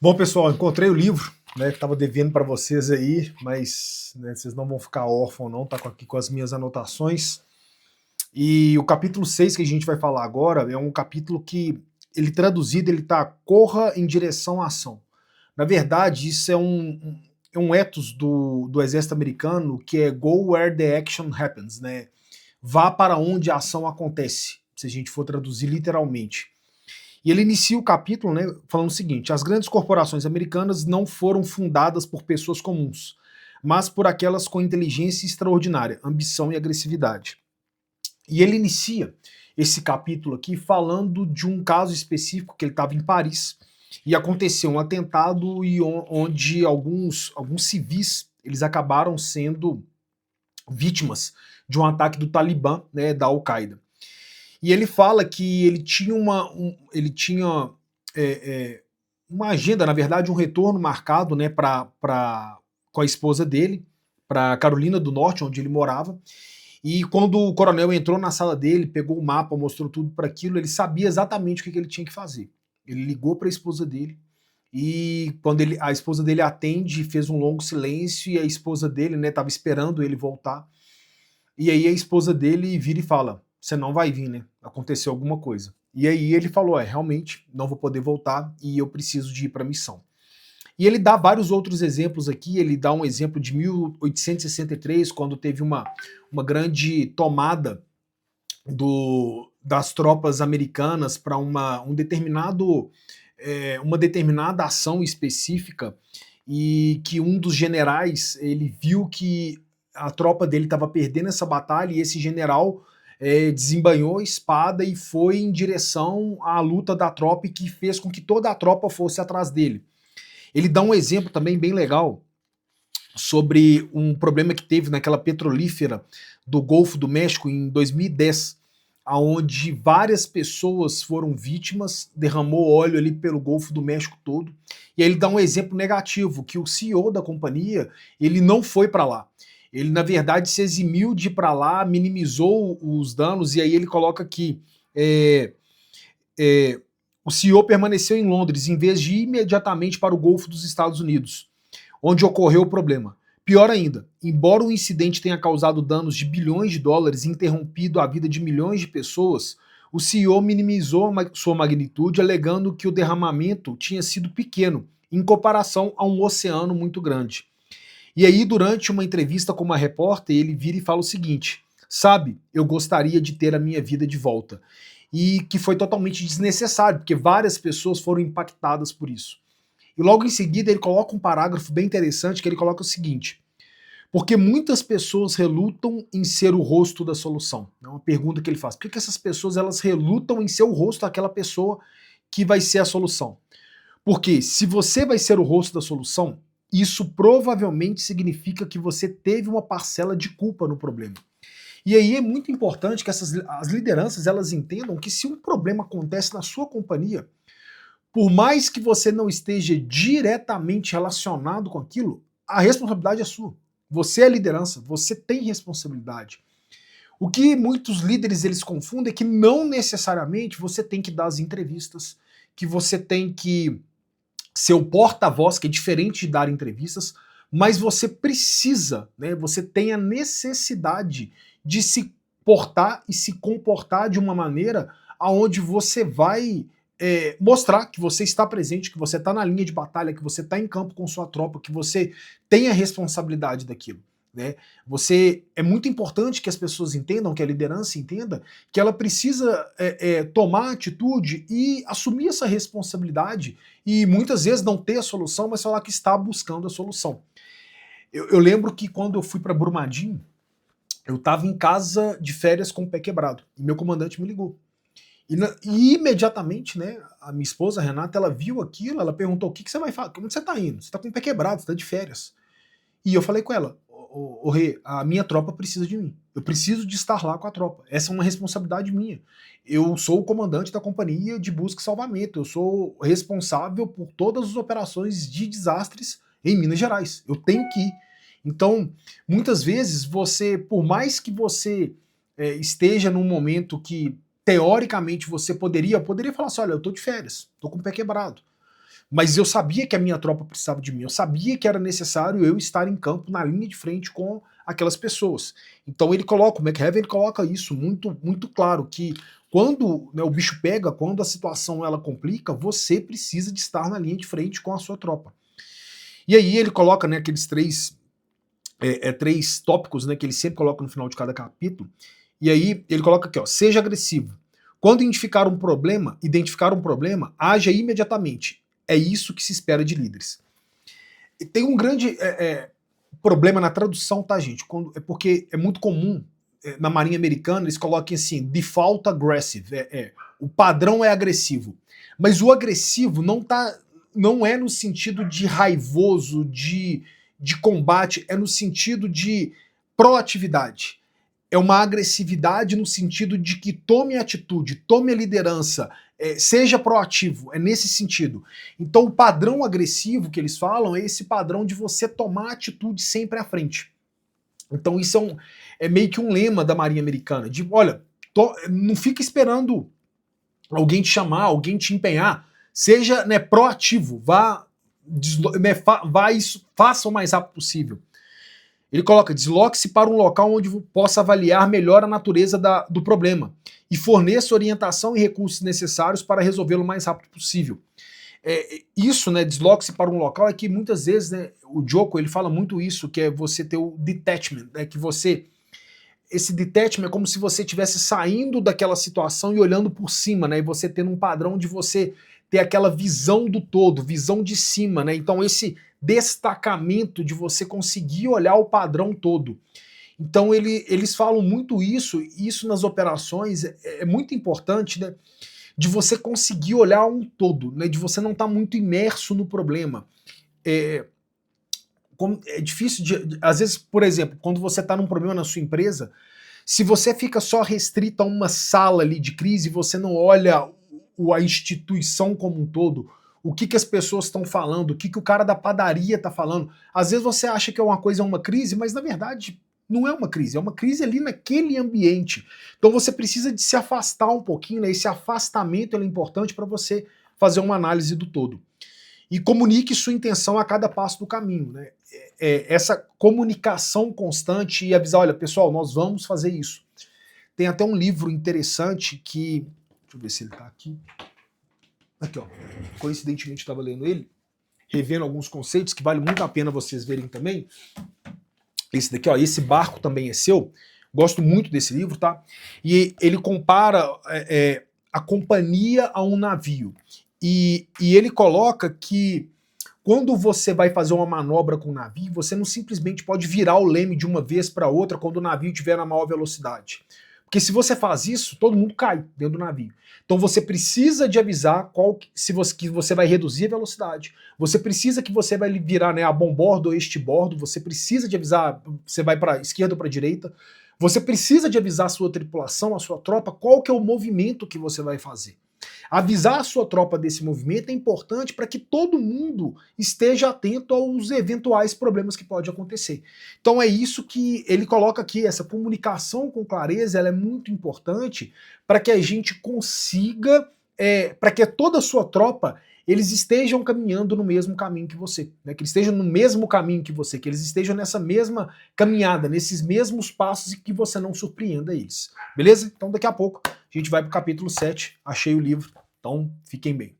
Bom, pessoal, encontrei o livro, né, que estava devendo para vocês aí, mas né, vocês não vão ficar órfãos não, tá aqui com as minhas anotações. E o capítulo 6 que a gente vai falar agora é um capítulo que, ele traduzido, ele tá corra em direção à ação. Na verdade, isso é um ethos do exército americano que é go where the action happens, né? Vá para onde a ação acontece, se a gente for traduzir literalmente. E ele inicia o capítulo, né, falando o seguinte: as grandes corporações americanas não foram fundadas por pessoas comuns, mas por aquelas com inteligência extraordinária, ambição e agressividade. E ele inicia esse capítulo aqui falando de um caso específico que ele estava em Paris e aconteceu um atentado e onde alguns civis eles acabaram sendo vítimas de um ataque do Talibã, né, da Al-Qaeda. E ele fala que ele tinha é, é, uma agenda, na verdade, um retorno marcado, né, com a esposa dele, para Carolina do Norte, onde ele morava. E quando o coronel entrou na sala dele, pegou o mapa, mostrou tudo para aquilo, ele sabia exatamente o que ele tinha que fazer. Ele ligou para a esposa dele e quando a esposa dele atende, fez um longo silêncio e a esposa dele, né, estava esperando ele voltar. E aí a esposa dele vira e fala: você não vai vir, né? Aconteceu alguma coisa. E aí ele falou: realmente, não vou poder voltar e eu preciso de ir para a missão. E ele dá vários outros exemplos aqui. Ele dá um exemplo de 1863, quando teve uma grande tomada das tropas americanas para uma determinada ação específica, e que um dos generais ele viu que a tropa dele estava perdendo essa batalha e esse general desembanhou a espada e foi em direção à luta da tropa e que fez com que toda a tropa fosse atrás dele. Ele dá um exemplo também bem legal sobre um problema que teve naquela petrolífera do Golfo do México em 2010, aonde várias pessoas foram vítimas, derramou óleo ali pelo Golfo do México todo. E aí ele dá um exemplo negativo, que o CEO da companhia, ele não foi para lá. Ele, na verdade, se eximiu de ir para lá, minimizou os danos, e aí ele coloca que o CEO permaneceu em Londres, em vez de ir imediatamente para o Golfo dos Estados Unidos, onde ocorreu o problema. Pior ainda, embora o incidente tenha causado danos de bilhões de dólares e interrompido a vida de milhões de pessoas, o CEO minimizou sua magnitude, alegando que o derramamento tinha sido pequeno, em comparação a um oceano muito grande. E aí, durante uma entrevista com uma repórter, ele vira e fala o seguinte: sabe, eu gostaria de ter a minha vida de volta. E que foi totalmente desnecessário, porque várias pessoas foram impactadas por isso. E logo em seguida ele coloca um parágrafo bem interessante, que ele coloca o seguinte: porque muitas pessoas relutam em ser o rosto da solução. É uma pergunta que ele faz. Por que essas pessoas elas relutam em ser o rosto daquela pessoa que vai ser a solução? Porque se você vai ser o rosto da solução, isso provavelmente significa que você teve uma parcela de culpa no problema. E aí é muito importante que as lideranças elas entendam que se um problema acontece na sua companhia, por mais que você não esteja diretamente relacionado com aquilo, a responsabilidade é sua. Você é a liderança, você tem responsabilidade. O que muitos líderes eles confundem é que não necessariamente você tem que dar as entrevistas, que você tem que ser o porta-voz, que é diferente de dar entrevistas, mas você precisa, né? Você tem a necessidade de se portar e se comportar de uma maneira aonde você vai mostrar que você está presente, que você está na linha de batalha, que você está em campo com sua tropa, que você tem a responsabilidade daquilo. Né? É muito importante que as pessoas entendam, que a liderança entenda, que ela precisa tomar atitude e assumir essa responsabilidade e muitas vezes não ter a solução, mas falar que está buscando a solução. Eu lembro que quando eu fui para Brumadinho, eu estava em casa de férias com o pé quebrado e meu comandante me ligou. E imediatamente, né, a minha esposa, a Renata, ela viu aquilo, ela perguntou: o que você vai fazer? Como você tá indo? Você tá com o pé quebrado, você tá de férias. E eu falei com ela: ô Rê, a minha tropa precisa de mim. Eu preciso de estar lá com a tropa. Essa é uma responsabilidade minha. Eu sou o comandante da companhia de busca e salvamento. Eu sou responsável por todas as operações de desastres em Minas Gerais. Eu tenho que ir. Então, muitas vezes, por mais que você esteja num momento que teoricamente você poderia falar assim: olha, eu tô de férias, tô com o pé quebrado. Mas eu sabia que a minha tropa precisava de mim, eu sabia que era necessário eu estar em campo, na linha de frente com aquelas pessoas. Então ele coloca, o McHenry ele coloca isso muito, muito claro, que quando, né, o bicho pega, quando a situação ela complica, você precisa de estar na linha de frente com a sua tropa. E aí ele coloca, né, aqueles três tópicos, né, que ele sempre coloca no final de cada capítulo. E aí ele coloca aqui, ó, seja agressivo. Quando identificar um problema, haja imediatamente. É isso que se espera de líderes. E tem um grande problema na tradução, tá, gente? Porque é muito comum na Marinha Americana eles coloquem assim, default aggressive. O padrão é agressivo. Mas o agressivo não é no sentido de raivoso, de combate, é no sentido de proatividade. É uma agressividade no sentido de que tome atitude, tome a liderança, seja proativo, é nesse sentido. Então o padrão agressivo que eles falam é esse padrão de você tomar atitude sempre à frente. Então isso é meio que um lema da Marinha Americana, de olha, não fica esperando alguém te chamar, alguém te empenhar, seja, né, proativo, faça o mais rápido possível. Ele coloca, desloque-se para um local onde possa avaliar melhor a natureza do problema e forneça orientação e recursos necessários para resolvê-lo o mais rápido possível. Isso, né, desloque-se para um local, é que muitas vezes, né, o Joko, ele fala muito isso, que é você ter o detachment, né, que esse detachment é como se você estivesse saindo daquela situação e olhando por cima, né, e você tendo um padrão de você ter aquela visão do todo, visão de cima, né, então esse destacamento de você conseguir olhar o padrão todo. Então eles falam muito isso, e isso nas operações é muito importante, né, de você conseguir olhar um todo, né, de você não estar muito imerso no problema. É difícil, às vezes, por exemplo, quando você está num problema na sua empresa, se você fica só restrito a uma sala ali de crise, você não olha a instituição como um todo, o que as pessoas estão falando, o que o cara da padaria está falando. Às vezes você acha que é uma coisa, é uma crise, mas na verdade não é uma crise ali naquele ambiente. Então você precisa de se afastar um pouquinho, né? Esse afastamento é importante para você fazer uma análise do todo. E comunique sua intenção a cada passo do caminho, né? Essa comunicação constante e avisar, olha, pessoal, nós vamos fazer isso. Tem até um livro interessante que... Deixa eu ver se ele tá aqui. Aqui, ó. Coincidentemente estava lendo ele, revendo alguns conceitos que vale muito a pena vocês verem também. Esse daqui, ó, esse barco também é seu. Gosto muito desse livro, tá? E ele compara a companhia a um navio. E ele coloca que quando você vai fazer uma manobra com o navio, você não simplesmente pode virar o leme de uma vez para outra quando o navio estiver na maior velocidade. Porque se você faz isso, todo mundo cai dentro do navio. Então você precisa de avisar que você vai reduzir a velocidade. Você precisa que você vai virar, né, a bombordo ou estibordo. Você precisa de avisar, você vai para esquerda ou para direita. Você precisa de avisar a sua tripulação, a sua tropa, qual que é o movimento que você vai fazer. Avisar a sua tropa desse movimento é importante para que todo mundo esteja atento aos eventuais problemas que podem acontecer. Então é isso que ele coloca aqui, essa comunicação com clareza, ela é muito importante para que a gente consiga, para que toda a sua tropa eles estejam caminhando no mesmo caminho que você, né? Que eles estejam no mesmo caminho que você, que eles estejam nessa mesma caminhada, nesses mesmos passos e que você não surpreenda eles. Beleza? Então daqui a pouco a gente vai para o capítulo 7, achei o livro, então fiquem bem.